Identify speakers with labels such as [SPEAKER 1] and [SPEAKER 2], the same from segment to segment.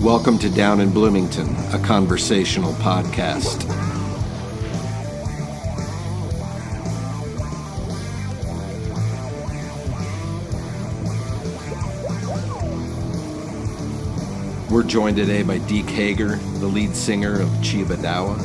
[SPEAKER 1] Welcome to Down in Bloomington, a conversational podcast. We're joined today by Deke Hager, the lead singer of Chiba Dowa.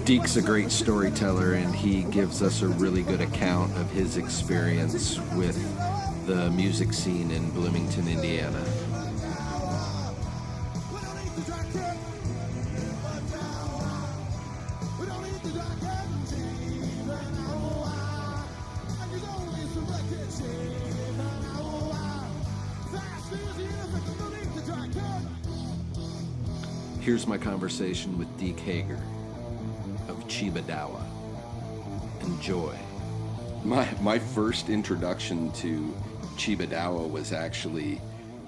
[SPEAKER 1] Deke's a great storyteller, and he gives us a really good account of his experience with the music scene in Bloomington, Indiana. Here's my conversation with Deke Hager of Chiba Dowa. Enjoy. My first introduction to Chiba Dowa was actually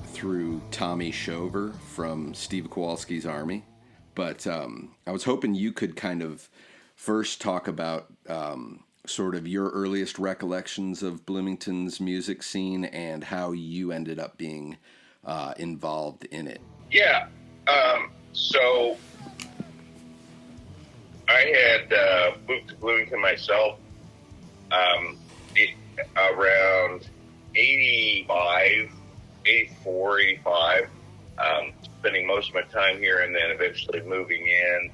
[SPEAKER 1] through Tommy Shover from Steve Kowalski's Army. But I was hoping you could kind of first talk about sort of your earliest recollections of Bloomington's music scene and how you ended up being involved in it.
[SPEAKER 2] Yeah. So I had moved to Bloomington myself around 84, 85, spending most of my time here and then eventually moving in.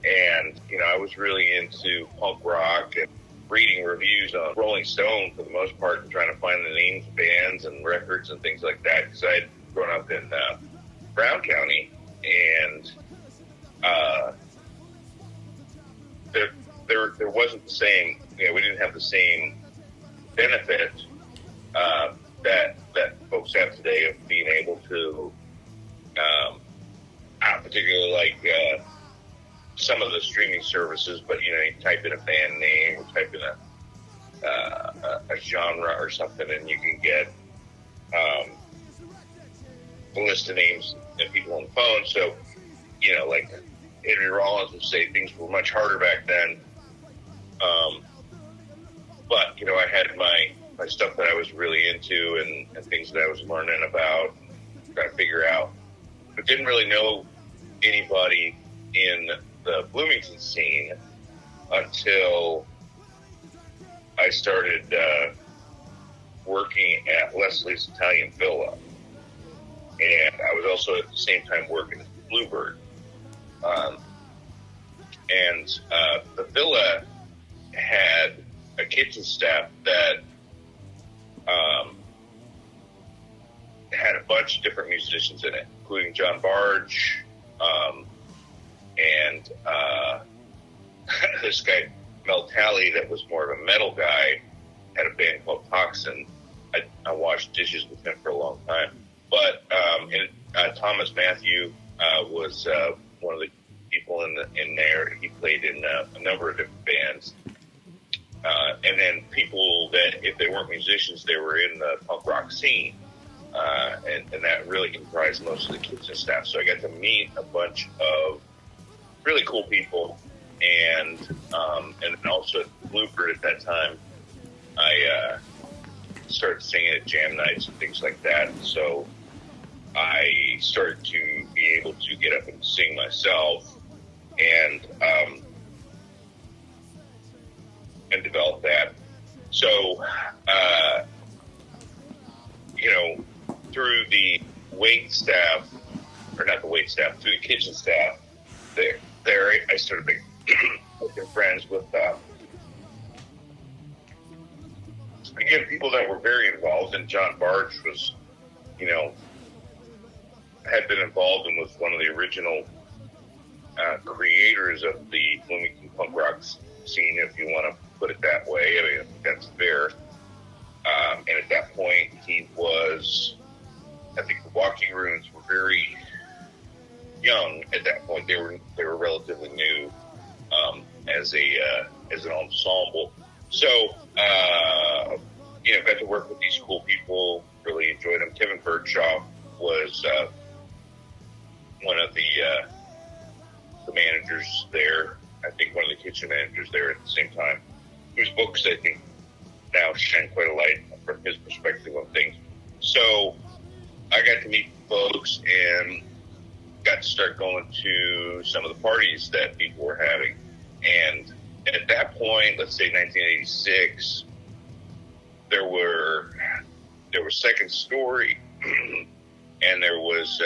[SPEAKER 2] And, I was really into punk rock and reading reviews on Rolling Stone for the most part and trying to find the names of bands and records and things like that because I'd grown up in Brown County. And there wasn't the same, we didn't have the same benefit that folks have today of being able to, particularly like some of the streaming services, but you type in a band name or type in a genre or something, and you can get a list of names and people on the phone. So, like Henry Rollins would say things were much harder back then. But, I had my stuff that I was really into and things that I was learning about, trying to figure out. But didn't really know anybody in the Bloomington scene until I started working at Leslie's Italian Villa. And I was also at the same time working at Bluebird. The Villa had a kitchen staff that had a bunch of different musicians in it, including John Barge, and this guy, Mel Talley, that was more of a metal guy, had a band called Toxin. I washed dishes with him for a long time. But Thomas Matthew was one of the people in there. He played in a number of different bands. And then people that, if they weren't musicians, they were in the punk rock scene. And that really comprised most of the kitchen staff. So I got to meet a bunch of really cool people. And also at Bluebird at that time, I started singing at jam nights and things like that. So I started to be able to get up and sing myself and develop that. So, through the wait staff, or not the wait staff, through the kitchen staff, there I started making friends with again, people that were very involved, and John Barge was, had been involved and was one of the original creators of the Bloomington punk rock scene, if you want to put it that way. I mean, that's fair. And at that point, he was, I think the Walking Ruins were very young at that point. They were relatively new as an ensemble. So, got to work with these cool people, really enjoyed them. Kevin Birdshaw was one of the managers there. I think one of the kitchen managers there at the same time, whose books I think now shine quite a light from his perspective on things. So I got to meet folks and got to start going to some of the parties that people were having. And at that point, let's say 1986, there were Second Story, and there was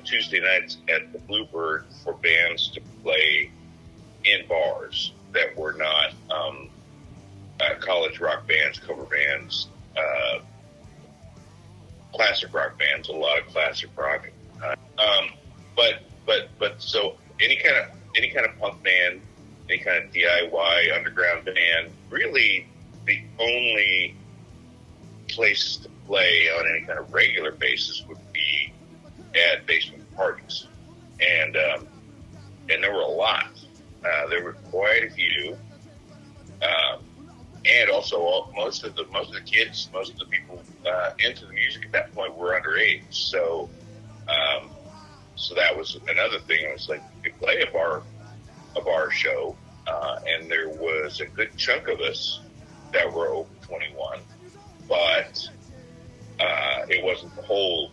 [SPEAKER 2] Tuesday nights at the Bluebird for bands to play in bars that were not college rock bands, cover bands, classic rock bands, a lot of classic rock. But so any kind of punk band, any kind of DIY underground band, really the only places to play on any kind of regular basis would be at basement parties, and there were a lot. There were quite a few, and also most of the kids, most of the people into the music at that point were underage. So that was another thing. It was like you could play a bar show, and there was a good chunk of us that were over 21, but it wasn't the whole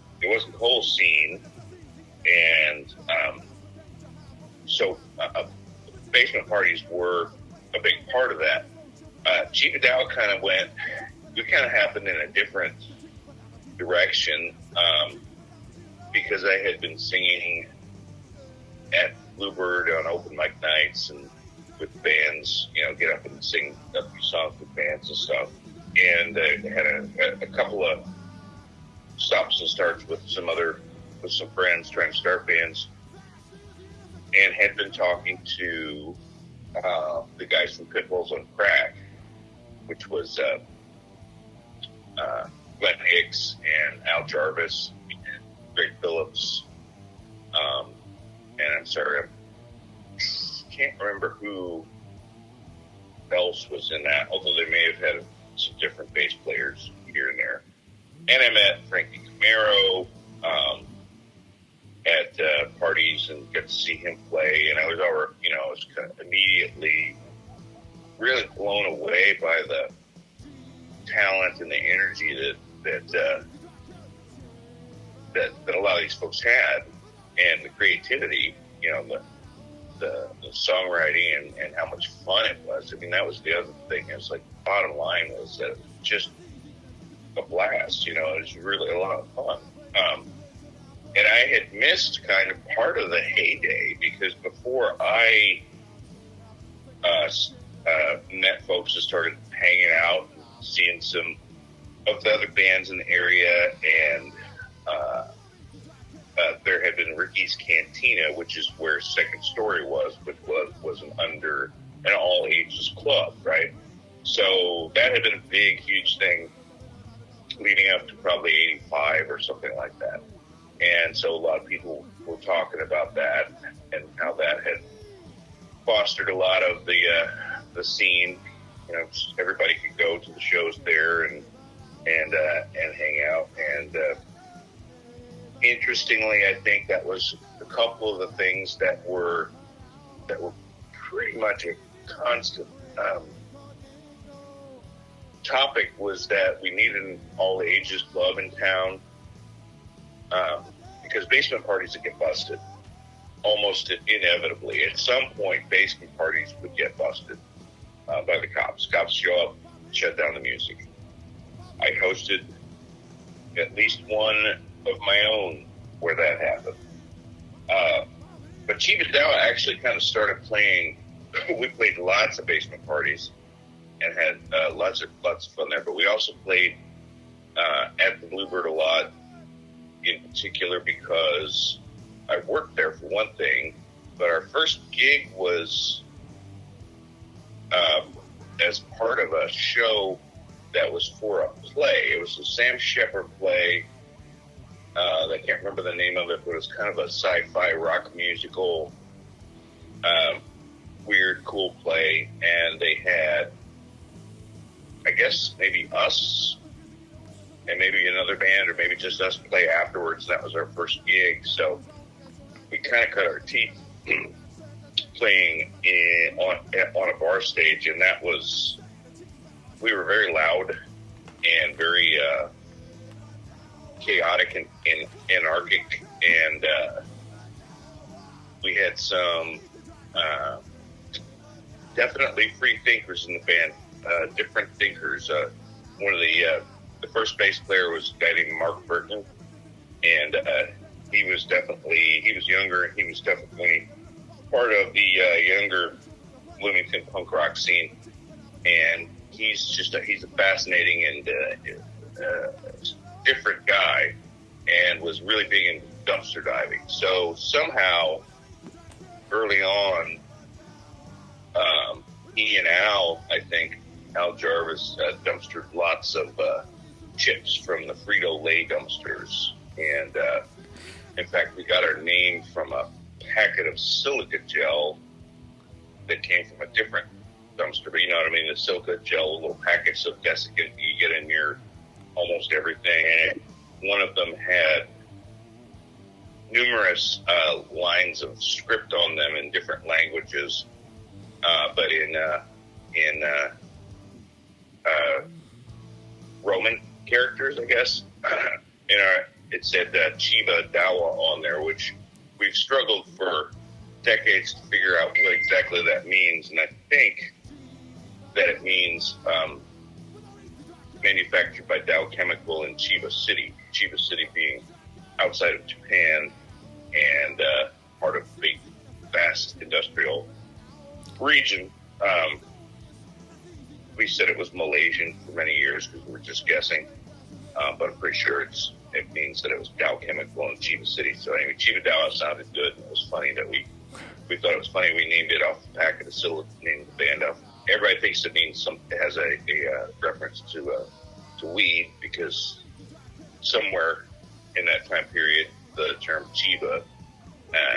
[SPEAKER 2] scene, and so basement parties were a big part of that. Chiba Dowa we kind of happened in a different direction, because I had been singing at Bluebird on open mic nights and with bands, get up and sing a few songs with bands and stuff. And had a couple of stops and starts with some friends trying to start bands, and had been talking to the guys from Pitbulls on Crack, which was Glenn Hicks and Al Jarvis and Greg Phillips, and I'm sorry, I can't remember who else was in that, although they may have had some different bass players here and there. And I met Frankie Camaro at parties and got to see him play, and I was kind of immediately really blown away by the talent and the energy that a lot of these folks had, and the creativity, the songwriting and how much fun it was. I mean, that was the other thing. It's like, bottom line was that it was just a blast. It was really a lot of fun. And I had missed kind of part of the heyday, because before I met folks and started hanging out and seeing some of the other bands in the area, and there had been Ricky's Cantina, which is where Second Story was, but was an all ages club, right? So that had been a big, huge thing leading up to probably 85 or something like that. And so a lot of people were talking about that and how that had fostered a lot of the scene. Everybody could go to the shows there and hang out. And interestingly, I think that was a couple of the things that were pretty much a constant topic, was that we needed an all ages club in town, because basement parties would get busted almost inevitably. At some point, basement parties would get busted by the cops. Cops show up, shut down the music. I hosted at least one of my own where that happened. But Chiba Dowa actually kind of started playing. We played lots of basement parties and had lots of fun there. But we also played at the Bluebird a lot, in particular because I worked there for one thing, But our first gig was as part of a show that was for a play. It was a Sam Shepard play. I can't remember the name of it, but it was kind of a sci-fi rock musical, weird, cool play. And they had, I guess, maybe us and maybe another band, or maybe just us play afterwards. That was our first gig. So we kind of cut our teeth playing on a bar stage, and that was, we were very loud and very chaotic and anarchic, and we had some definitely free thinkers in the band, different thinkers. One of the first bass player was a guy named Mark Burton, and he was younger, and he was definitely part of the younger Bloomington punk rock scene, and he's a fascinating and different guy, and was really big in dumpster diving. So somehow, early on, he and Al Jarvis, dumpstered lots of chips from the Frito-Lay dumpsters, and in fact, we got our name from a packet of silica gel that came from a different dumpster, but you know what I mean, the silica gel, little packets of desiccant you get in your almost everything, and one of them had numerous lines of script on them in different languages, but in Roman characters, I guess. It said Chiba Dowa on there, which we've struggled for decades to figure out what exactly that means, and I think that it means manufactured by Dow Chemical in Chiba City being outside of Japan and part of a big, vast industrial region. We said it was Malaysian for many years because we were just guessing, but I'm pretty sure it means that it was Dow Chemical in Chiba City. So anyway, Chiba Dowa sounded good, and it was funny that we thought it was funny. We named it off the packet of silica, named the band off. Everybody thinks it means it has a reference to weed, because somewhere in that time period the term Chiba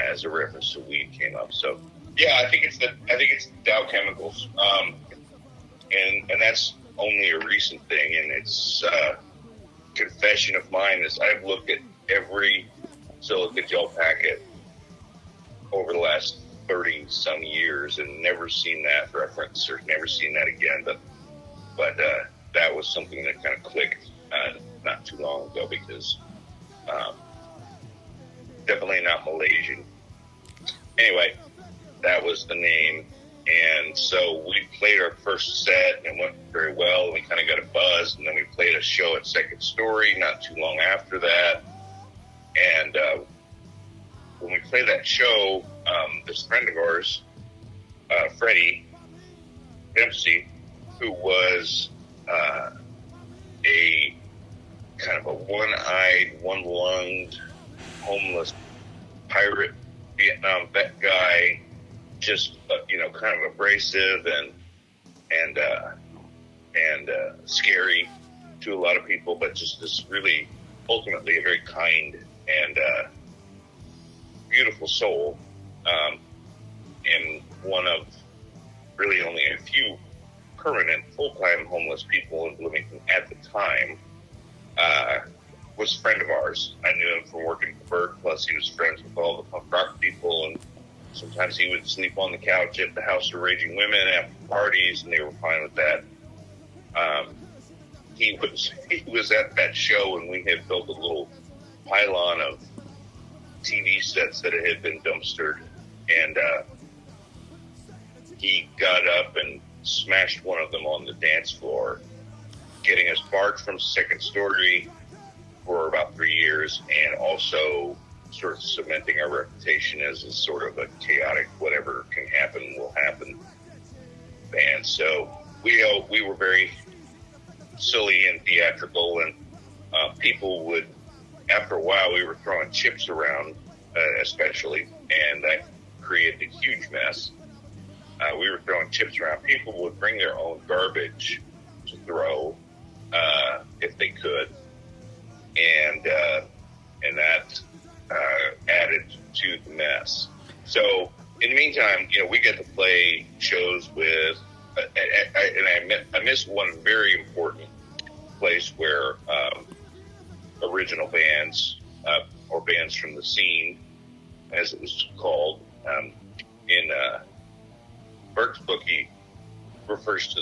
[SPEAKER 2] as a reference to weed came up. So yeah, I think it's Dow Chemicals, and that's only a recent thing, and it's confession of mine is I've looked at every silica gel packet over the last 30 some years and never seen that reference or never seen that again, but that was something that kind of clicked not too long ago, because definitely not Malaysian. Anyway, that was the name, and so we played our first set and it went very well, and we kind of got a buzz, and then we played a show at Second Story not too long after that, and when we played that show, this friend of ours, Freddie Dempsey, who was a kind of a one-eyed, one-lunged, homeless pirate Vietnam vet guy, just kind of abrasive and scary to a lot of people, but just this really ultimately a very kind and beautiful soul, and one of really only a few permanent full-time homeless people in Bloomington at the time. Was a friend of ours. I knew him from working for Bert, plus he was friends with all the punk rock people, and sometimes he would sleep on the couch at the House of Raging Women after parties, and they were fine with that. He was at that show, and we had built a little pylon of TV sets that had been dumpstered, and he got up and smashed one of them on the dance floor, getting us barred from Second Story for about 3 years, and also sort of cementing our reputation as a sort of a chaotic, whatever can happen will happen band. So we were very silly and theatrical, and people would, after a while, we were throwing chips around, especially, and that created a huge mess. We were throwing chips around. People would bring their own garbage to throw if they could, and that added to the mess. So in the meantime, we get to play shows with, I missed one very important place where original bands or bands from the scene, as it was called, in Burke's book, he refers to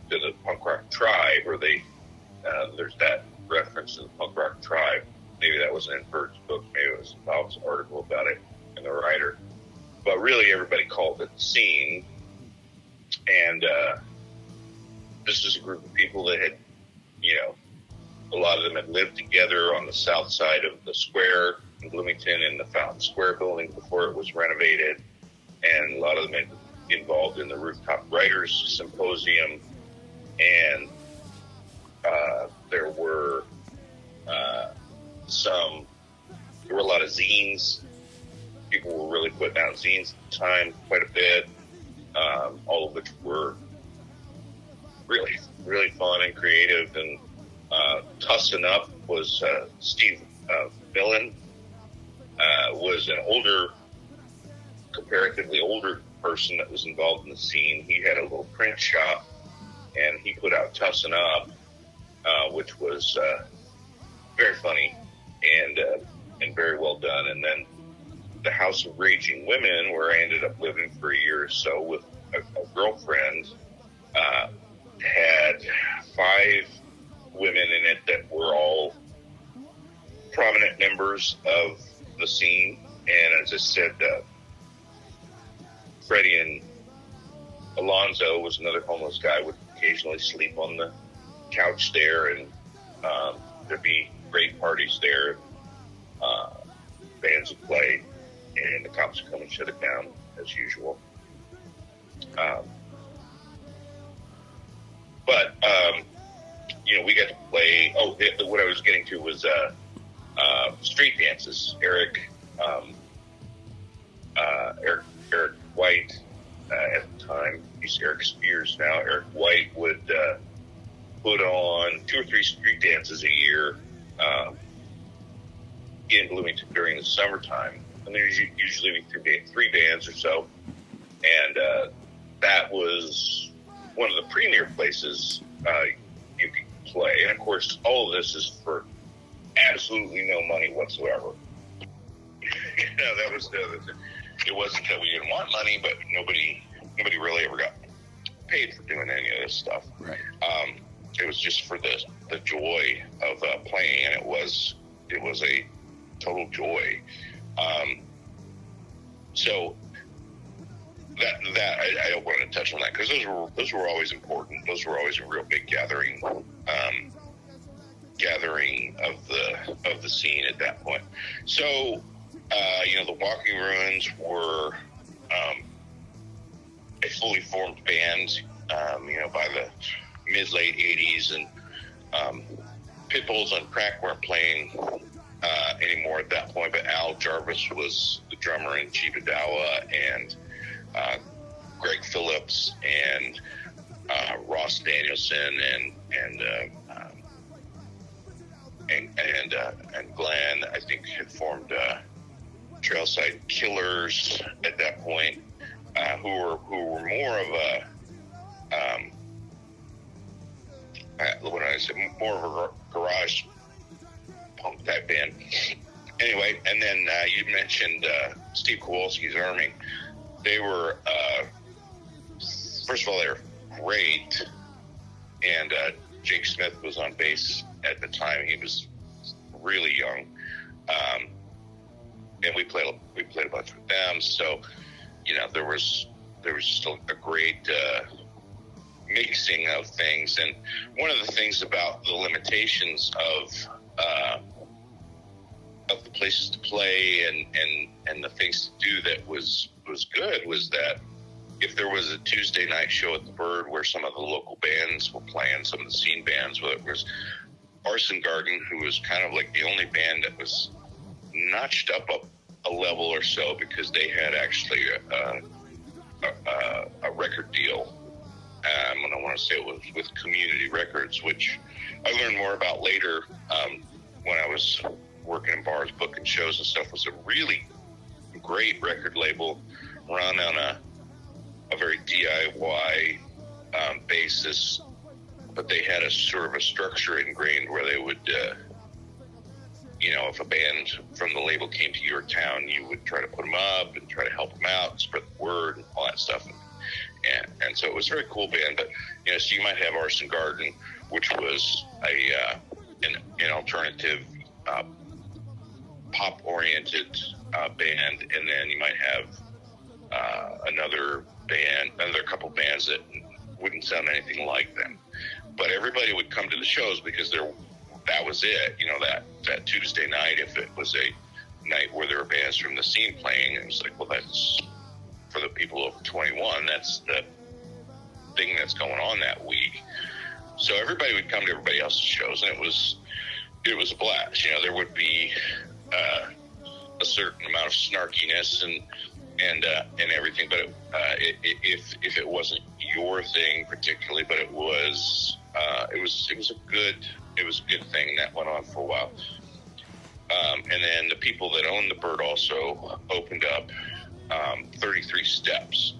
[SPEAKER 2] the punk rock tribe, or there's that reference to the punk rock tribe. Maybe that wasn't in Burke's book. Maybe it was Bob's article about it and the writer. But really, everybody called it the scene. And this is a group of people that had, a lot of them had lived together on the south side of the square in Bloomington in the Fountain Square building before it was renovated. And a lot of them had involved in the Rooftop Writers Symposium. And there were a lot of zines. People were really putting out zines at the time quite a bit, all of which were really, really fun and creative. And Tussin' Up was Steve Millen, was an comparatively older person that was involved in the scene. He had a little print shop, and he put out Tussin' Up, which was very funny and very well done. And then the House of Raging Women, where I ended up living for a year or so with a girlfriend, had 5 women in it that were all prominent members of the scene. And as I said, Freddie and Alonzo was another homeless guy, would occasionally sleep on the couch there, and there'd be great parties there. Bands would play, and the cops would come and shut it down as usual. But we got to play. What I was getting to was street dances. Eric White, at the time, he's Eric Spears now. Eric White would put on 2 or 3 street dances a year in Bloomington during the summertime. And there's usually 3 bands or so. And that was one of the premier places you could play. And of course, all of this is for absolutely no money whatsoever. That was the other thing. It wasn't that we didn't want money, but nobody really ever got paid for doing any of this stuff.
[SPEAKER 1] Right.
[SPEAKER 2] It was just for the joy of playing, and it was a total joy. So that I wanted to touch on that, because those were always important. Those were always a real big gathering of the scene at that point. So the Walking Ruins were a fully formed band, by the mid-late 80s, and Pitbulls and Crack weren't playing anymore at that point, but Al Jarvis was the drummer in Chiba Dowa, and Greg Phillips and Ross Danielson and Glenn, I think, had formed Trailside Killers at that point, who were more of a more of a garage punk type band. Anyway, and then you mentioned Steve Kowalski's Army. They were first of all, they were great, and Jake Smith was on bass at the time. He was really young, and we played a bunch with them. So there was still a great mixing of things. And one of the things about the limitations of the places to play and the things to do that was good was that if there was a Tuesday night show at the Bird where some of the local bands were playing, some of the scene bands, whether it was Arson Garden, who was kind of like the only band that was notched up a level or so because they had actually a record deal. And I want to say it was with Community Records, which I learned more about later when I was working in bars, booking shows and stuff. Was a really great record label run on a very DIY basis, but they had a sort of a structure ingrained where they would, if a band from the label came to your town, you would try to put them up and try to help them out and spread the word and all that stuff. And so it was a very cool band. But, so you might have Arson Garden, which was an alternative pop-oriented band, and then you might have another couple bands that wouldn't sound anything like them. But everybody would come to the shows because that was it. That Tuesday night, if it was a night where there were bands from the scene playing, it was like, well, that's for the people over 21. That's the thing that's going on that week. So everybody would come to everybody else's shows, and it was a blast. There would be a certain amount of snarkiness and everything, but if it wasn't your thing particularly, but it was a good thing that went on for a while. And then the people that owned the Bird also opened up 33 Steps,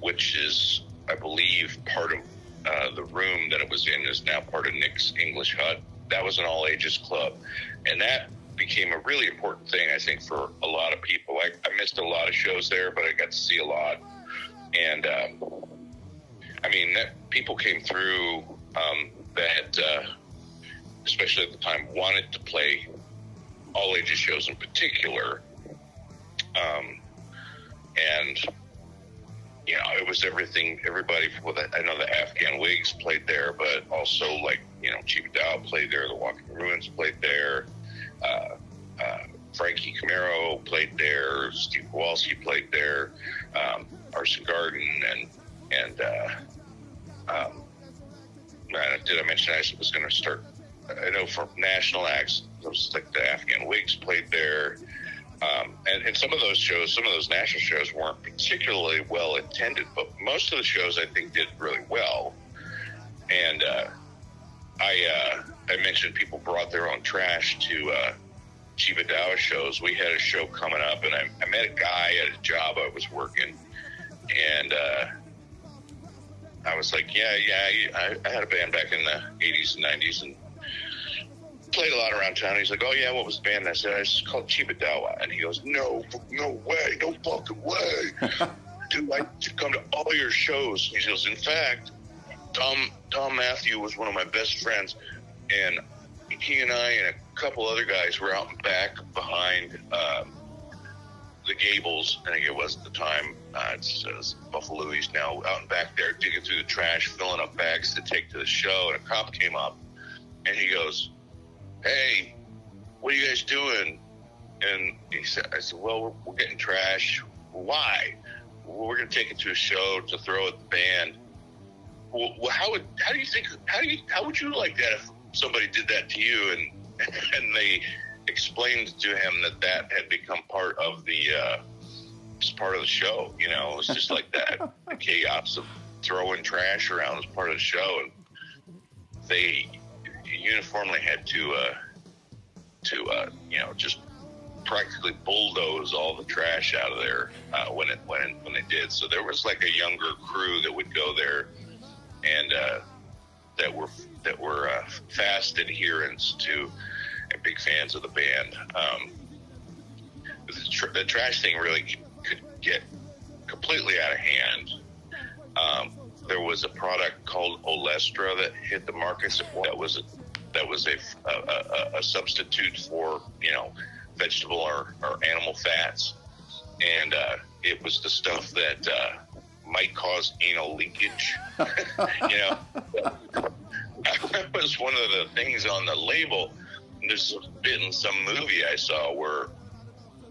[SPEAKER 2] which is, I believe, part of the room that it was in is now part of Nick's English Hut. That was an all-ages club, and that became a really important thing, I think, for a lot of people. I missed a lot of shows there, but I got to see a lot. And, people came through that, especially at the time, wanted to play all-ages shows in particular. And, it was everything, everybody. I know the Afghan Wigs played there, but also, Chiba Dowa played there, the Walking Ruins played there. Frankie Camaro played there, Steve Kowalski played there, Arson Garden, and did I mention I was going to start? I know for national acts, it was like the Afghan Wigs played there, and some of those shows, some of those national shows weren't particularly well attended, but most of the shows I think did really well. And I mentioned people brought their own trash to Chiba Dowa shows. We had a show coming up, and I met a guy at a job I was working, and I was like, I had a band back in the 80s and 90s and played a lot around town. He's like, oh, yeah, what was the band? And I said, it's called Chiba Dowa. And he goes, no way, no fucking way. Dude, I should come to all your shows. He goes, in fact, Tom Matthew was one of my best friends, and he and I and a couple other guys were out in back behind the Gables, I think it was at the time. It's Buffalo Louie's now, out in back there, digging through the trash, filling up bags to take to the show, and a cop came up, and he goes, hey, what are you guys doing? And I said, well, we're getting trash. Why? Well, we're going to take it to a show to throw at the band. Well, how would you like that if somebody did that to you? And they explained to him that had become part of the show. It was just like that. The chaos of throwing trash around was part of the show, and they uniformly had to just practically bulldoze all the trash out of there when they did. So there was like a younger crew that would go there, and that were fast adherents to and big fans of the band. The trash thing really could get completely out of hand. There was a product called Olestra that hit the markets. That was a substitute for vegetable or animal fats, and it was the stuff that might cause anal leakage. That was one of the things on the label. There's a bit in some movie I saw where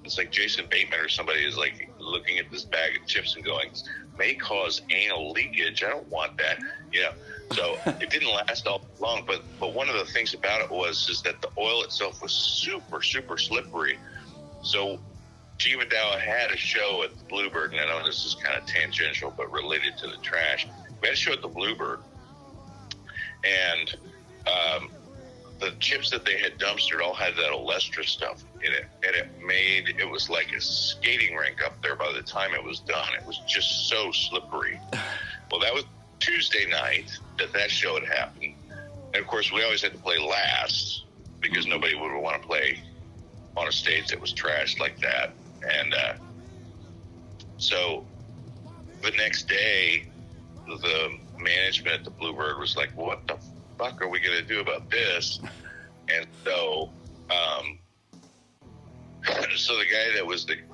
[SPEAKER 2] it's like Jason Bateman or somebody is like looking at this bag of chips and going, may cause anal leakage. I don't want that. So it didn't last all long, but one of the things about it is that the oil itself was super, super slippery. So Chiba Dowa had a show at the Bluebird, and I know this is kind of tangential, but related to the trash. We had a show at the Bluebird, and the chips that they had dumpstered all had that Olestra stuff in it, and it was like a skating rink up there by the time it was done. It was just so slippery. Well, that was Tuesday night that show had happened, and of course we always had to play last because nobody would want to play on a stage that was trashed like that. And so the next day, the management at the Bluebird was like, what the fuck are we going to do about this? And so so the guy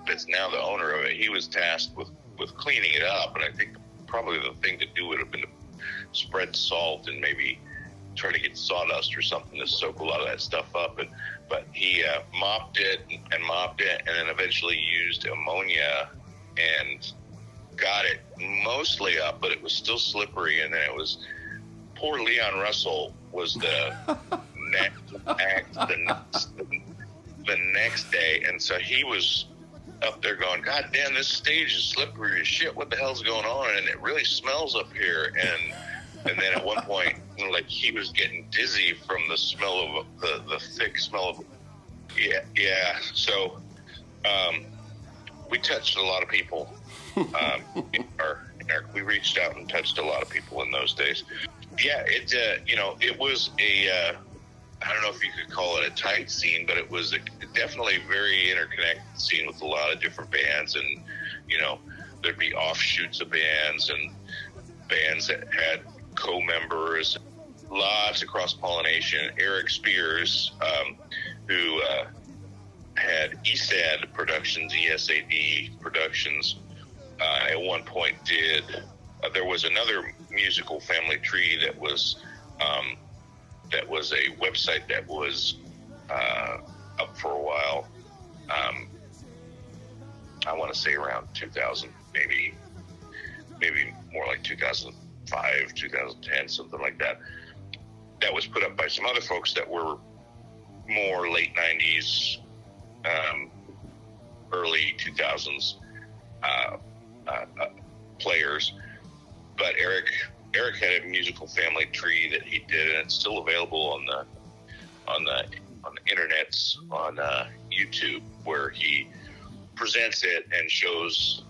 [SPEAKER 2] that's now the owner of it, he was tasked with cleaning it up. And I think probably the thing to do would have been to spread salt and maybe try to get sawdust or something to soak a lot of that stuff up. But he mopped it, and then eventually used ammonia and got it mostly up, but it was still slippery. And then it was poor Leon Russel was the next act the next day, and so he was up there going, God damn, this stage is slippery as shit. What the hell's going on? And it really smells up here. And then at one point, like, he was getting dizzy from the smell of the thick smell of, yeah. So, we touched a lot of people. We reached out and touched a lot of people in those days. Yeah, it was I don't know if you could call it a tight scene, but it was definitely a very interconnected scene with a lot of different bands, and there'd be offshoots of bands and bands that had co-members, lots of cross-pollination. Eric Spears, who had ESAD Productions, ESAD Productions, at one point did. There was another musical family tree that was a website that was up for a while. I want to say around 2000, maybe more like 2005, 2010, something like that. That was put up by some other folks that were more late 90s, early 2000s players. But Eric had a musical family tree that he did, and it's still available on the internets, on YouTube, where he presents it and shows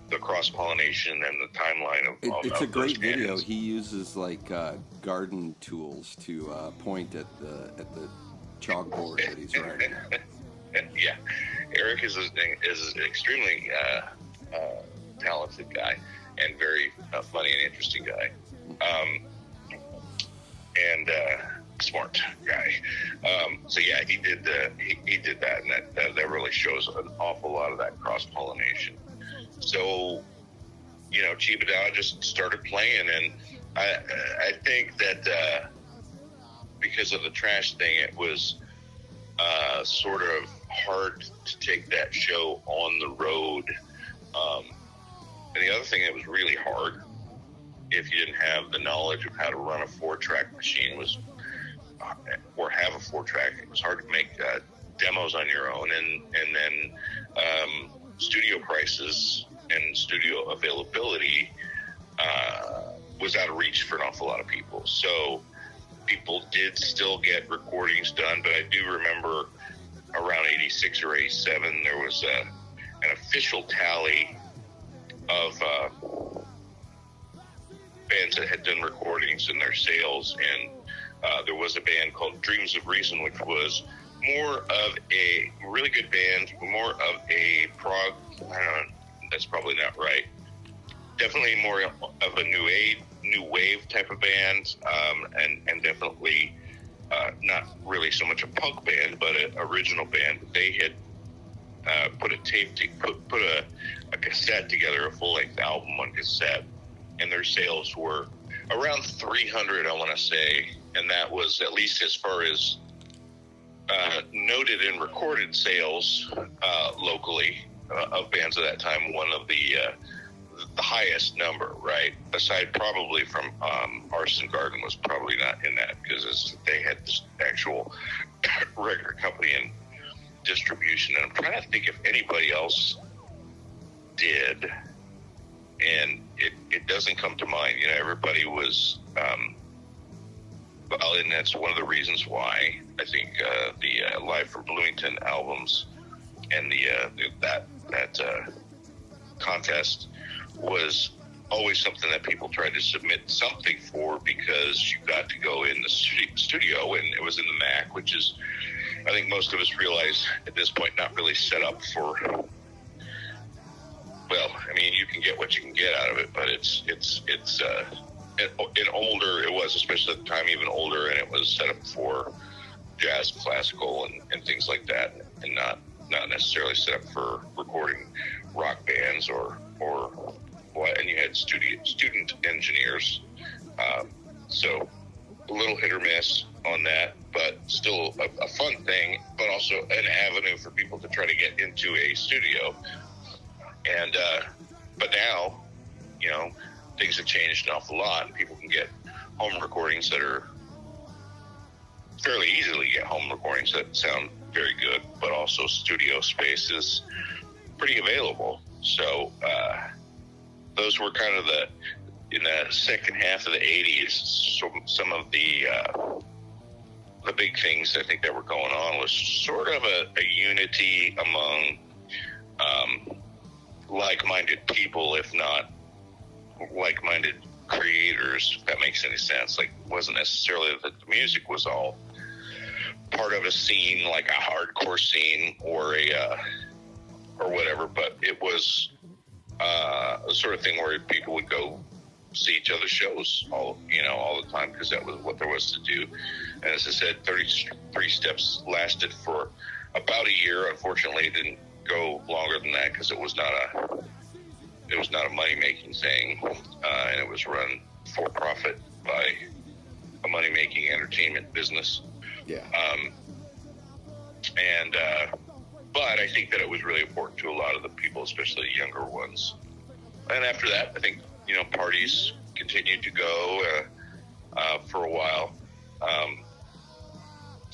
[SPEAKER 2] the cross-pollination and the timeline of
[SPEAKER 1] it's a great video. He uses like garden tools to point at the chalkboard that he's writing.
[SPEAKER 2] Yeah, Eric is an extremely talented guy and very funny and interesting guy, and smart guy. So yeah, he did that, and that really shows an awful lot of that cross-pollination. So Chiba Dowa just started playing, and I think that because of the trash thing, it was sort of hard to take that show on the road. And the other thing that was really hard, if you didn't have the knowledge of how to run a 4-track machine, or have a 4-track, it was hard to make demos on your own, and then studio prices and studio availability was out of reach for an awful lot of people. So people did still get recordings done, but I do remember around 86 or 87, there was an official tally of bands that had done recordings and their sales, and there was a band called Dreams of Reason, which was more of a really good band, more of a prog, I don't know, that's probably not right, definitely more of a new wave type of band, and definitely not really so much a punk band, but an original band. They had put a cassette together, a full-length album on cassette, and their sales were around 300, I want to say, and that was, at least as far as noted and recorded sales locally of bands at that time, one of the highest number, right? Aside probably from Arson Garden was probably not in that, because they had this actual record company in distribution, and I'm trying to think if anybody else did, and it doesn't come to mind. You know, everybody was, well, and that's one of the reasons why I think the Live from Bloomington albums and that contest was always something that people tried to submit something for, because you got to go in the studio, and it was in the Mac, which is, I think most of us realize at this point, not really set up for, well, I mean, you can get what you can get out of it, but it's older, it was, especially at the time, even older, and it was set up for jazz, classical, and things like that, and not necessarily set up for recording rock bands or what. And you had student engineers, so a little hit or miss on that, but still a fun thing, but also an avenue for people to try to get into a studio. And but now, you know, things have changed an awful lot, and people can get home recordings that are fairly easily get home recordings that sound very good, but also studio space is pretty available. So those were kind of in the second half of the 80s, some of the big things I think that were going on was sort of a unity among like-minded people, if not like-minded creators, if that makes any sense. Like, it wasn't necessarily that the music was all part of a scene, like a hardcore scene or whatever, but it was the sort of thing where people would go see each other's shows all the time, because that was what there was to do. And as I said, 33 Steps lasted for about a year. Unfortunately, it didn't go longer than that, because it was not a money-making thing, and it was run for profit by a money-making entertainment business.
[SPEAKER 1] Yeah.
[SPEAKER 2] But I think that it was really important to a lot of the people, especially the younger ones. And after that, I think, you know, parties continued to go for a while.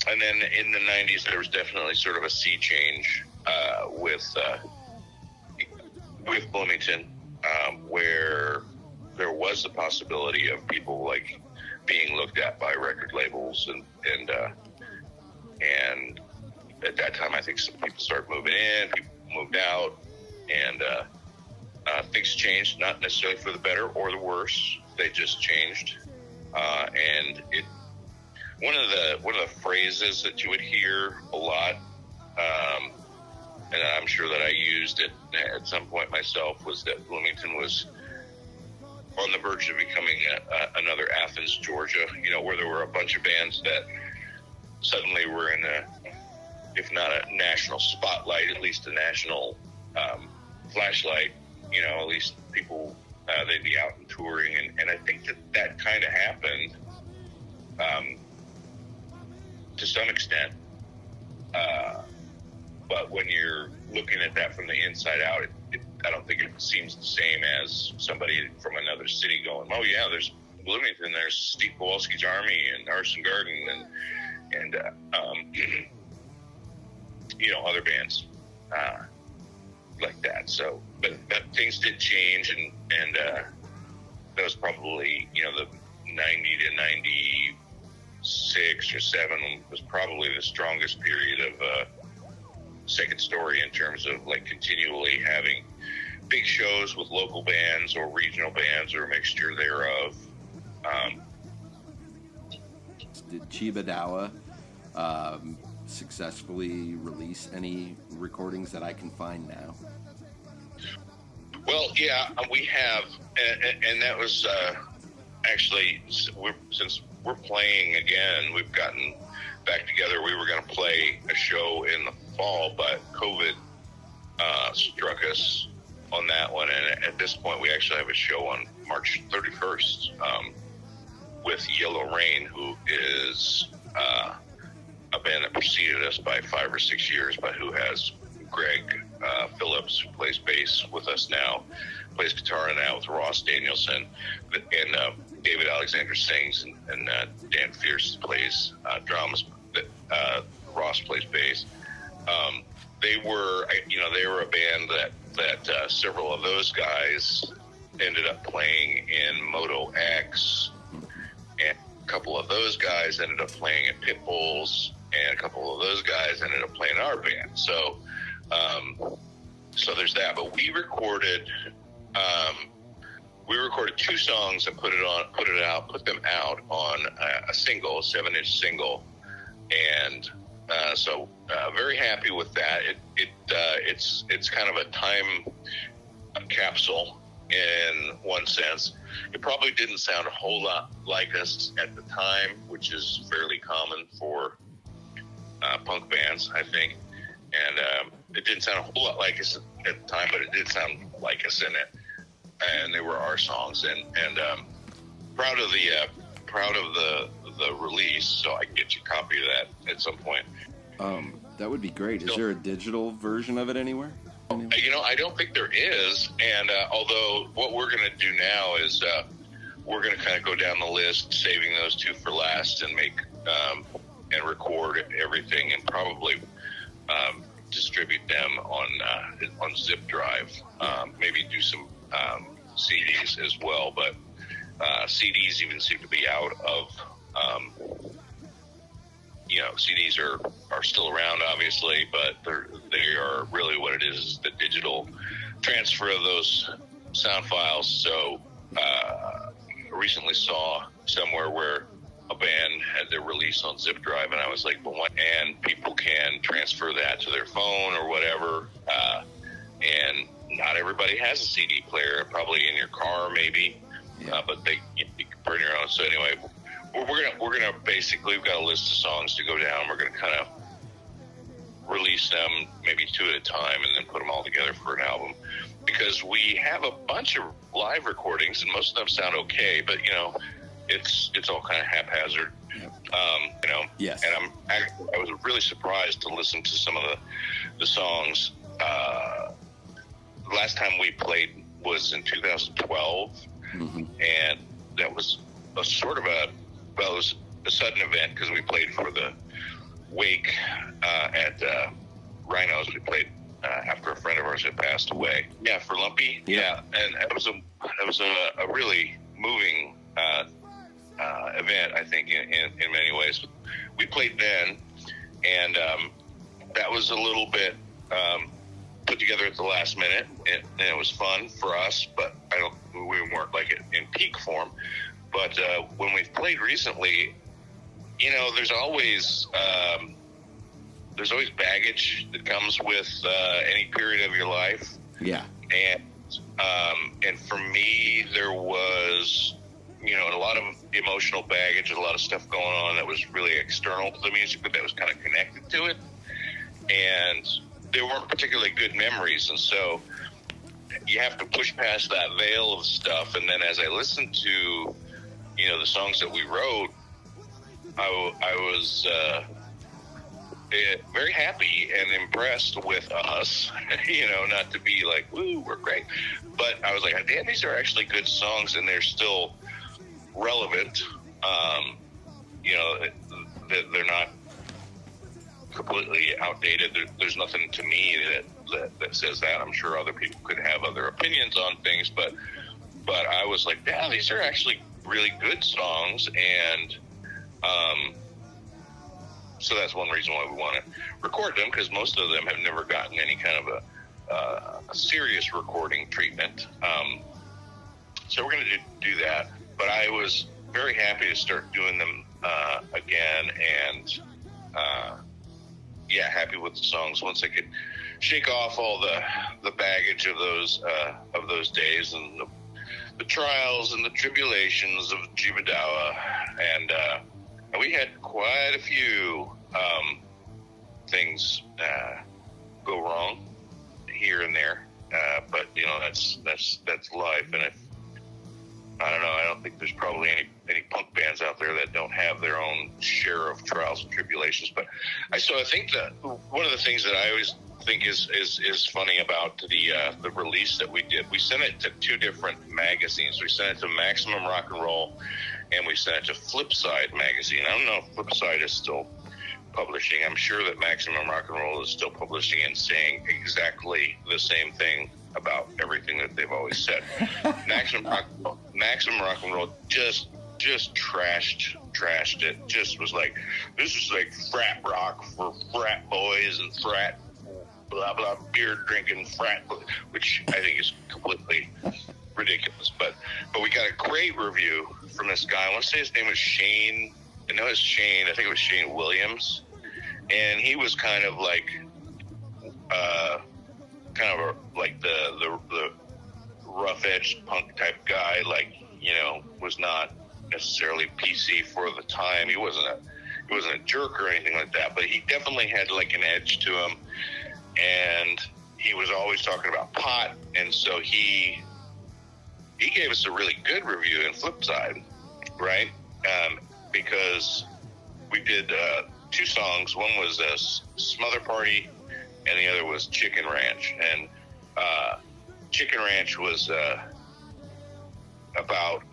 [SPEAKER 2] And then in the 90s, there was definitely sort of a sea change with Bloomington, where there was the possibility of people like being looked at by record labels, and at that time, I think some people started moving in, people moved out, and things changed, not necessarily for the better or the worse. They just changed, and one of the phrases that you would hear a lot, and I'm sure that I used it at some point myself, was that Bloomington was on the verge of becoming another Athens, Georgia, you know, where there were a bunch of bands that suddenly were in if not a national spotlight, at least a national flashlight, you know, at least people, they'd be out and touring. And I think that kind of happened to some extent. But when you're looking at that from the inside out, I don't think it seems the same as somebody from another city going, oh yeah, there's Bloomington, there's Steve Kowalski's Army and Arson Garden and you know, other bands like that. So, but things did change, and that was probably, you know, the 90 to 96 or 7 was probably the strongest period of Second Story in terms of like continually having big shows with local bands or regional bands or a mixture thereof.
[SPEAKER 1] Did Chiba Dowa successfully release any recordings that I can find now?
[SPEAKER 2] Well, yeah, we have, and that was actually, since we're playing again, we've gotten back together. We were going to play a show in the fall, but COVID struck us on that one, and at this point we actually have a show on March 31st with Yellow Rain, who is a band that preceded us by 5 or 6 years, but who has Greg Phillips, who plays bass with us now, plays guitar now with Ross Danielson, and David Alexander sings, and Dan Fierce plays drums. Ross plays bass. they were a band that several of those guys ended up playing in Moto X, and a couple of those guys ended up playing in Pitbulls, and a couple of those guys ended up playing in our band. So, so there's that. But we recorded 2 songs and put them out on a single, 7-inch single, and so very happy with that. It's kind of a time capsule in one sense. It probably didn't sound a whole lot like us at the time, which is fairly common for punk bands, I think. And it didn't sound a whole lot like us at the time, but it did sound like us in it. And they were our songs, and proud of the release. So I can get you a copy of that at some point.
[SPEAKER 1] That would be great. Is there a digital version of it anywhere?
[SPEAKER 2] I don't think there is. And although what we're going to do now is we're going to kind of go down the list, saving those 2 for last, and make and record everything, and probably distribute them on zip drive. Maybe do some CDs as well, but CDs even seem to be out of. CDs are still around, obviously, but they are really what it is the digital transfer of those sound files. So recently saw somewhere where a band had their release on zip drive, and I was like, well, what? And people can transfer that to their phone or whatever, and not everybody has a CD player, probably in your car maybe, but you can bring your own. So anyway, we're gonna basically, we've got a list of songs to go down. We're gonna kind of release them maybe 2 at a time, and then put them all together for an album, because we have a bunch of live recordings, and most of them sound okay, but it's all kind of haphazard.
[SPEAKER 1] Yes.
[SPEAKER 2] And I was really surprised to listen to some of the songs. Last time we played was in 2012, and that was a sort of it was a sudden event, because we played for the wake at Rhinos. We played after a friend of ours had passed away. Yeah, for Lumpy. Yeah, and it was a really moving event, I think, in many ways. We played then, and that was a little bit put together at the last minute, and it was fun for us, but we weren't like it in peak form. But when we've played recently, there's always baggage that comes with any period of your life.
[SPEAKER 1] Yeah.
[SPEAKER 2] And for me, there was a lot of emotional baggage, a lot of stuff going on that was really external to the music, but that was kind of connected to it. And they weren't particularly good memories. And so you have to push past that veil of stuff. And then as I listened to, the songs that we wrote, I was very happy and impressed with us, not to be like, woo, we're great. But I was like, damn, these are actually good songs, and they're still relevant. They're not completely outdated. There's nothing to me that says that. I'm sure other people could have other opinions on things, but I was like, yeah, these are actually really good songs, and so that's one reason why we want to record them, because most of them have never gotten any kind of a serious recording treatment. So we're going to do that. But I was very happy to start doing them again, and happy with the songs once I could shake off all the baggage of those days, and the trials and the tribulations of Chiba Dowa, and we had quite a few things go wrong here and there, but that's life. And I don't know. I don't think there's probably any punk bands out there that don't have their own share of trials and tribulations. But I think that one of the things that I always think is funny about the release that we did, we sent it to 2 different magazines. We sent it to Maximum Rock and Roll, and we sent it to Flipside magazine. I don't know if Flipside is still publishing. I'm sure that Maximum Rock and Roll is still publishing and saying exactly the same thing about everything that they've always said. Maximum Rock and Roll just trashed it. Just was like, this is like frat rock for frat boys and frat blah blah beer drinking frat, which I think is completely ridiculous. But we got a great review from this guy. I want to say his name was Shane. I know it's Shane. I think it was Shane Williams, and he was kind of like, like the rough edged punk type guy. Like, you know, was not necessarily PC for the time. He wasn't a jerk or anything like that, but he definitely had like an edge to him, and he was always talking about pot, and so he gave us a really good review in Flipside, right? Because we did 2 songs. One was Smother Party, and the other was Chicken Ranch. And Chicken Ranch was about,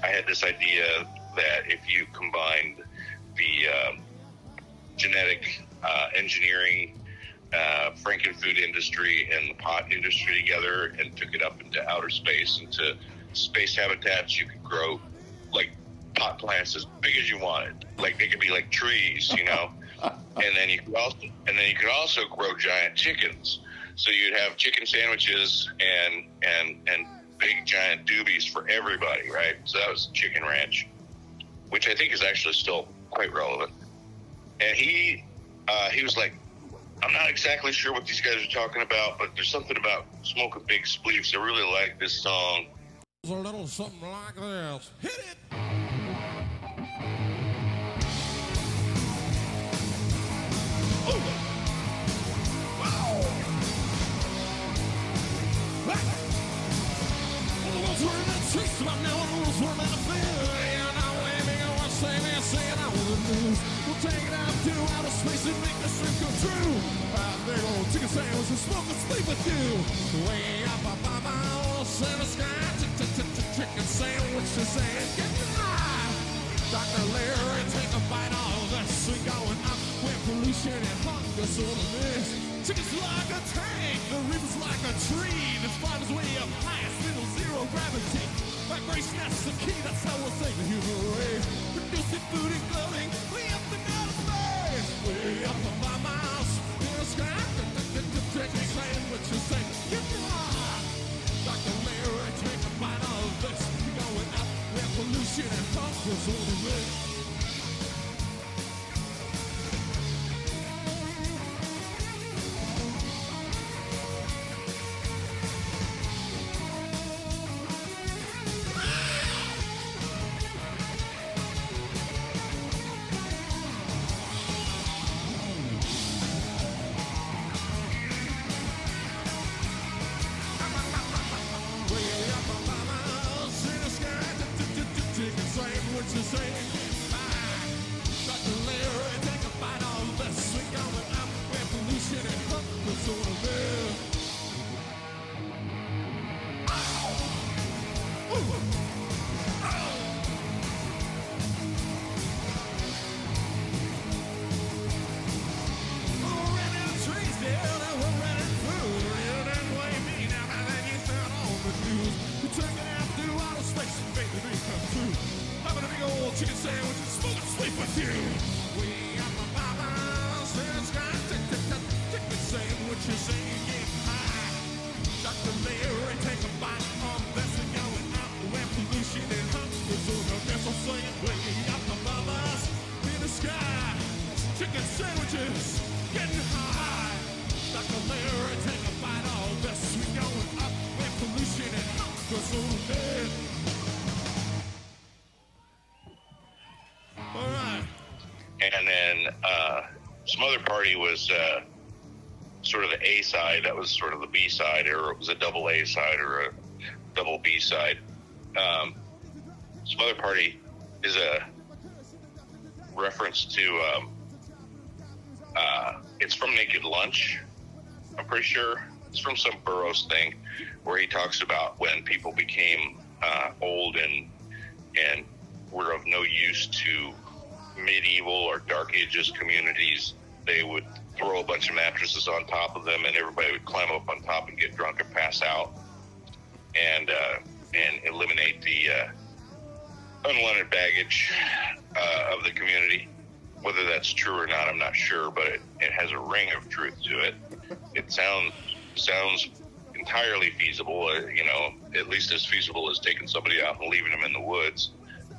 [SPEAKER 2] I had this idea that if you combined the genetic engineering, frankenfood industry and the pot industry together and took it up into outer space, into space habitats, you could grow like pot plants as big as you wanted. Like they could be like trees, you know. And then you could also grow giant chickens. So you'd have chicken sandwiches and big giant doobies for everybody, right? So that was Chicken Ranch, which I think is actually still quite relevant. And he was like, I'm not exactly sure what these guys are talking about, but there's something about smoking big spleefs. I really like this song.
[SPEAKER 3] A little something like this. Hit it! Ooh. Wow! What's where that taste about now? What's where that feel? You know, maybe I want to say me, saying I was the news. We'll take it out to outer space and make this dream come true. Big old chicken sandwich and smoke and sleep with you. Way up above my old center sky. Chicken sandwiches and get high. Dr. Larry, take a bite of this. We going up where pollution and hunger sort of miss. Chicken's like a tank, the river's like a tree. The spot is way up high, still zero gravity. Vibration, that's the key, that's how we'll take the human race. Producing food and clothing, way up in outer space. Way up above miles in the sky. Chicken sandwiches and get high. Dr. Larry, take a bite of this. We going up where pollution and hunger sort of miss. Chicken sandwich and smoke and sleep with you. We got my mamas in the sky. Chicken sandwiches and get high. Dr. Larry, take a bite on this and going out where pollution and hunger so the vessel saying way up above us in the sky. Chicken sandwiches getting high. Dr. Larry, take a bite on this. We going up where pollution and hunger so the vessel.
[SPEAKER 2] And then Smother Party was sort of the A side. That was sort of the B side, or it was a double A side or a double B side. Smother Party is a reference to, it's from Naked Lunch, I'm pretty sure. It's from some Burroughs thing where he talks about when people became old and were of no use to medieval or Dark Ages communities, they would throw a bunch of mattresses on top of them, and everybody would climb up on top and get drunk and pass out, and eliminate the unwanted baggage of the community. Whether that's true or not, I'm not sure, but it has a ring of truth to it. It sounds entirely feasible, at least as feasible as taking somebody out and leaving them in the woods.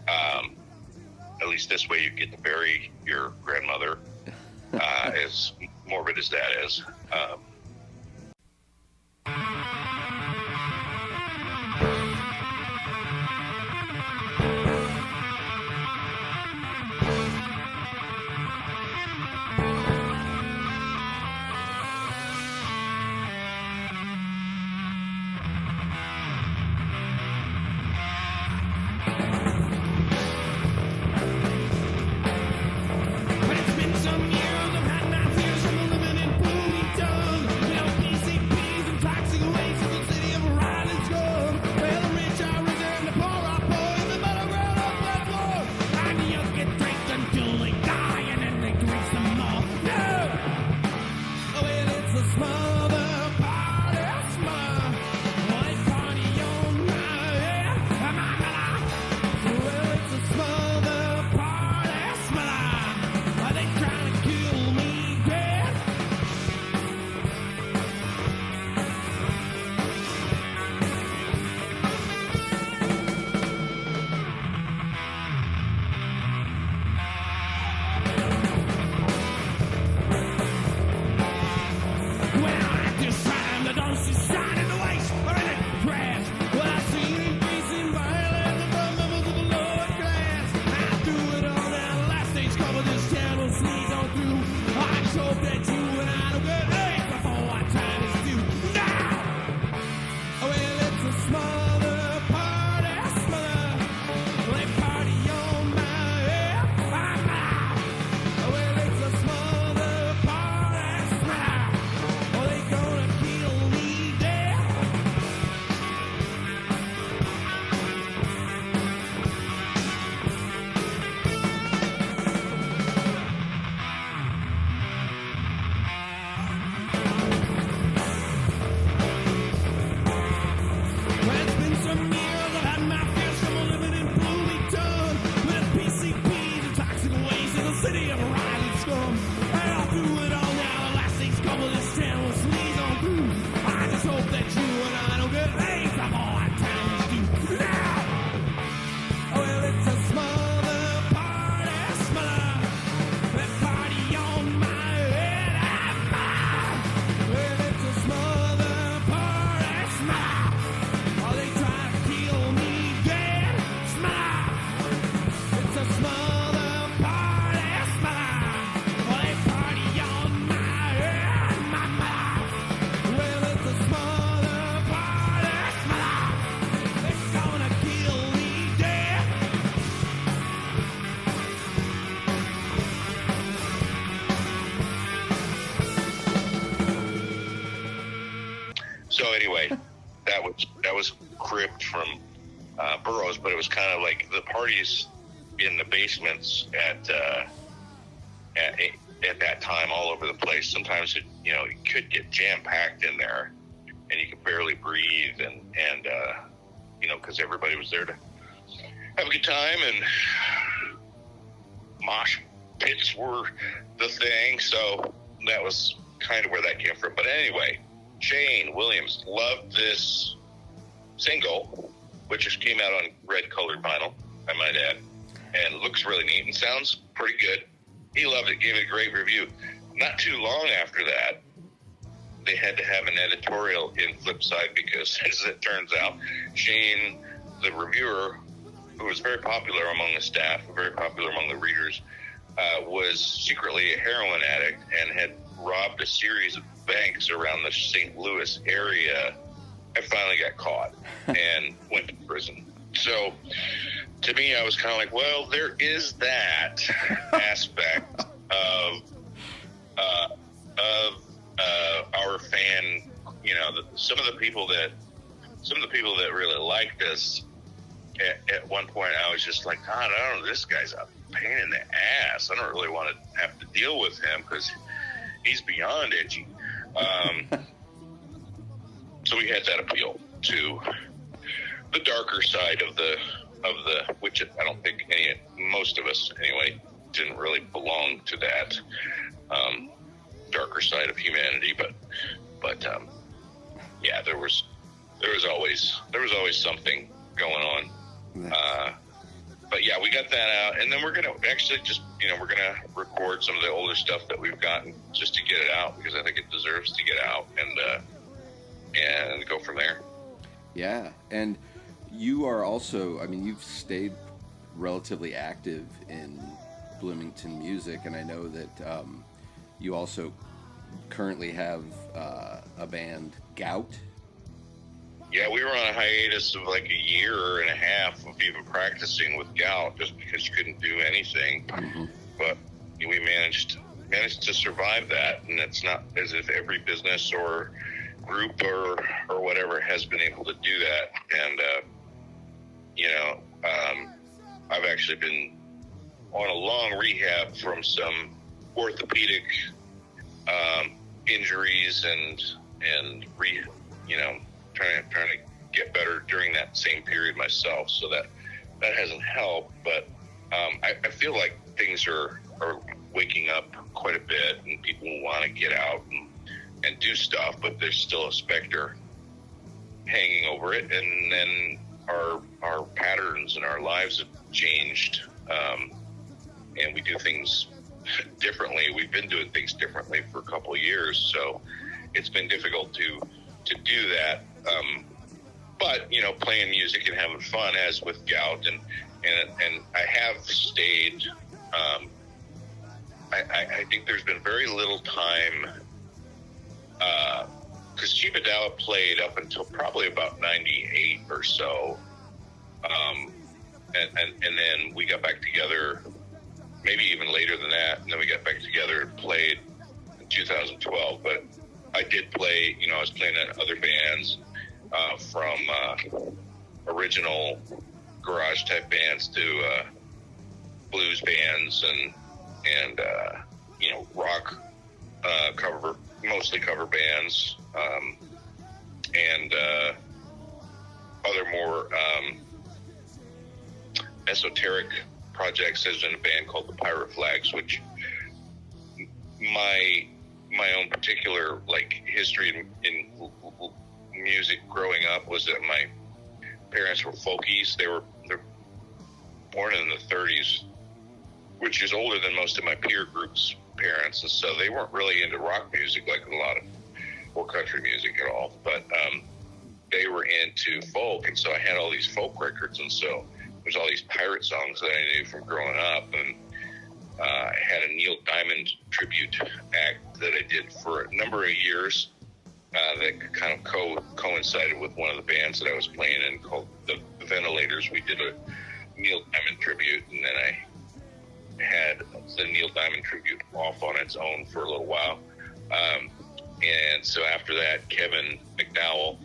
[SPEAKER 2] At least this way you get to bury your grandmother, as morbid as that is.
[SPEAKER 3] It's been some years, I've had my fears from living in Bloomington. PCPs and toxic waste in the city of Riley scum. Well, the rich are rich and the poor are poor, and the middle ground up that floor. And the young get drinks until they die, and then they drink some more. No! Well, it's a smother party, smother. Well, they party on my head, well, it's a smother party, smother. Are they trying to kill me dead? Well, at this time, the dust is shining in the waste or in the trash. Well, I see an increasing violence from members of the lower class. I do it all now. The last days cover this town will sneeze on through. I just hope that you and I don't get hurt before our time is due. Now! Well, it's a smother party, smother. They party on my head. Well, it's a smother party, smother. Oh, they gonna kill me dead. Well, it's been some years, I've had my fears from living in Bloomington. With PCPs and toxic waste in the city of Riley scum. And I'll do it all now, the last things come of this town will sneeze on through. I just hope that you and I don't get laid from all our time is due. Now! Well, it's a smother party, smother. They party on my head. Well, it's a smother party, smother. Are they trying to kill me dead? Smother. It's a smother party, smother. Are they party on my head? Well, it's a smother party, smother. They're gonna kill me dead.
[SPEAKER 2] So anyway, that was cribbed from Burroughs, but it was kind of like the parties in the basements at that time all over the place. Sometimes it could get jam packed in there, and you could barely breathe, and because everybody was there to have a good time, and mosh pits were the thing. So that was kind of where that came from. But anyway, Shane Williams loved this single, which just came out on red colored vinyl, I might add, and looks really neat and sounds pretty good. He loved it, gave it a great review. Not too long after that, they had to have an editorial in Flipside because, as it turns out, Shane, the reviewer, who was very popular among the staff, very popular among the readers, was secretly a heroin addict and had robbed a series of banks around the St. Louis area and finally got caught and went to prison. So to me, I was kind of like, well, there is that aspect of our fan, some of the people that really liked us. At one point, I was just like, God, I don't know, this guy's a pain in the ass. I don't really want to have to deal with him because he's beyond edgy. So we had that appeal to the darker side of the which I don't think most of us anyway didn't really belong to that darker side of humanity, but yeah, there was always something going on. But yeah, we got that out, and then we're gonna actually just we're gonna record some of the older stuff that we've gotten just to get it out because I think it deserves to get out, and go from there.
[SPEAKER 1] Yeah, and you are also, I mean, you've stayed relatively active in Bloomington music, and I know that you also currently have a band, Gout.
[SPEAKER 2] Yeah, we were on a hiatus of like a year and a half of even practicing with Gout just because you couldn't do anything. Mm-hmm. But we managed to survive that, and it's not as if every business or group or whatever has been able to do that. And I've actually been on a long rehab from some orthopedic injuries and trying to get better during that same period myself. So that hasn't helped, but I feel like things are waking up quite a bit, and people want to get out and do stuff, but there's still a specter hanging over it. And then our patterns and our lives have changed, and we do things differently. We've been doing things differently for a couple of years, so it's been difficult to do that. But playing music and having fun, as with Gout, and I have stayed. I think there's been very little time, because Chiba Dowa played up until probably about 98 or so, and then we got back together, maybe even later than that, and then we got back together and played in 2012. But I did play, I was playing in other bands, from original garage type bands to blues bands and rock mostly cover bands, and other more esoteric projects. There's been a band called the Pirate Flags, which my own particular history in music growing up was that my parents were folkies. They're born in the 30s, which is older than most of my peer group's parents, and so they weren't really into rock music or country music at all, but they were into folk, and so I had all these folk records, and so there's all these pirate songs that I knew from growing up, and I had a Neil Diamond tribute act that I did for a number of years, that kind of coincided with one of the bands that I was playing in called the Ventilators. We did a Neil Diamond tribute, and then I had the Neil Diamond tribute off on its own for a little while. And so after that, Kevin McDowell,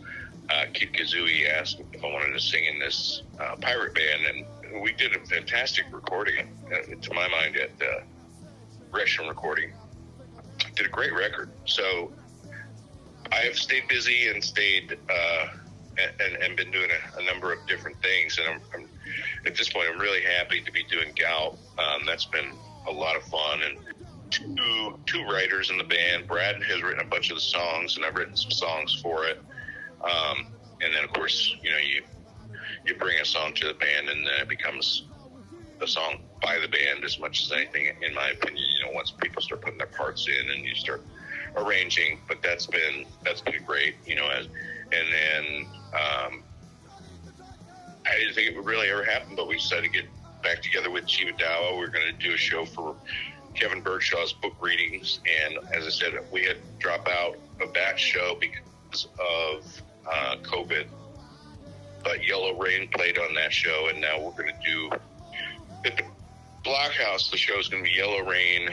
[SPEAKER 2] Kid Kazooie, asked if I wanted to sing in this pirate band, and we did a fantastic recording, to my mind, at Gresham Recording. Did a great record. So I have stayed busy and stayed and been doing a number of different things, and I'm at this point I'm really happy to be doing Gout. That's been a lot of fun, and two writers in the band. Brad has written a bunch of the songs, and I've written some songs for it. And then of course, you bring a song to the band, and then it becomes a song by the band as much as anything, in my opinion. Once people start putting their parts in and you start arranging, but that's been great. And then I didn't think it would really ever happen, but we decided to get back together with Chiba Dowa. We're going to do a show for Kevin Bergshaw's book readings, and as I said, we had to drop out of that show because of COVID. But Yellow Rain played on that show, and now we're going to do at the Blockhouse. The show is going to be Yellow Rain,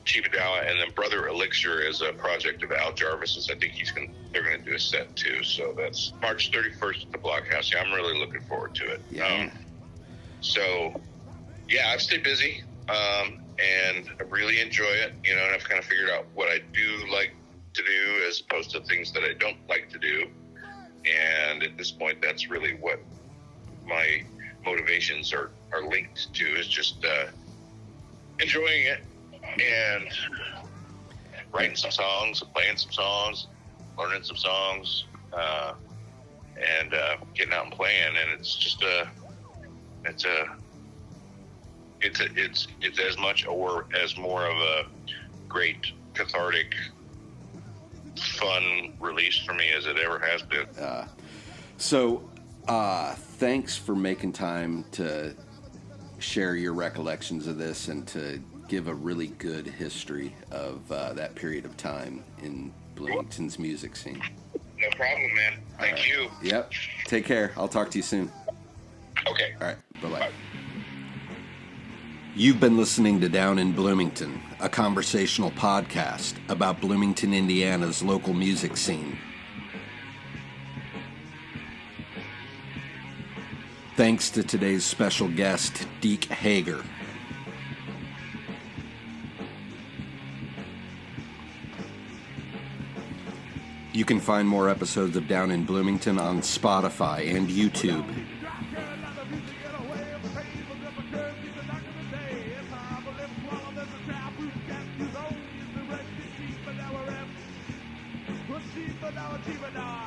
[SPEAKER 2] Chiba Dowa, and then Brother Elixir is a project of Al Jarvis's. I think they're going to do a set too. So that's March 31st at the Blockhouse. Yeah, I'm really looking forward to it.
[SPEAKER 1] Yeah.
[SPEAKER 2] So, yeah, I've stayed busy, and I really enjoy it, you know, and I've kind of figured out what I do like to do as opposed to things that I don't like to do. And at this point, that's really what my motivations are linked to, is just enjoying it and writing some songs, playing some songs, learning some songs, and getting out and playing. And it's just it's as much or as more of a great cathartic, fun release for me as it ever has been.
[SPEAKER 1] So thanks for making time to share your recollections of this and to give a really good history of that period of time in Bloomington's music scene.
[SPEAKER 2] No problem, man. Thank you.
[SPEAKER 1] Yep. Take care. I'll talk to you soon.
[SPEAKER 2] Okay.
[SPEAKER 1] All right. Bye-bye. You've been listening to Down in Bloomington, a conversational podcast about Bloomington, Indiana's local music scene. Thanks to today's special guest, Deke Hager. You can find more episodes of Down in Bloomington on Spotify and YouTube.
[SPEAKER 3] Chiba Dowa.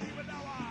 [SPEAKER 3] Chiba Dowa.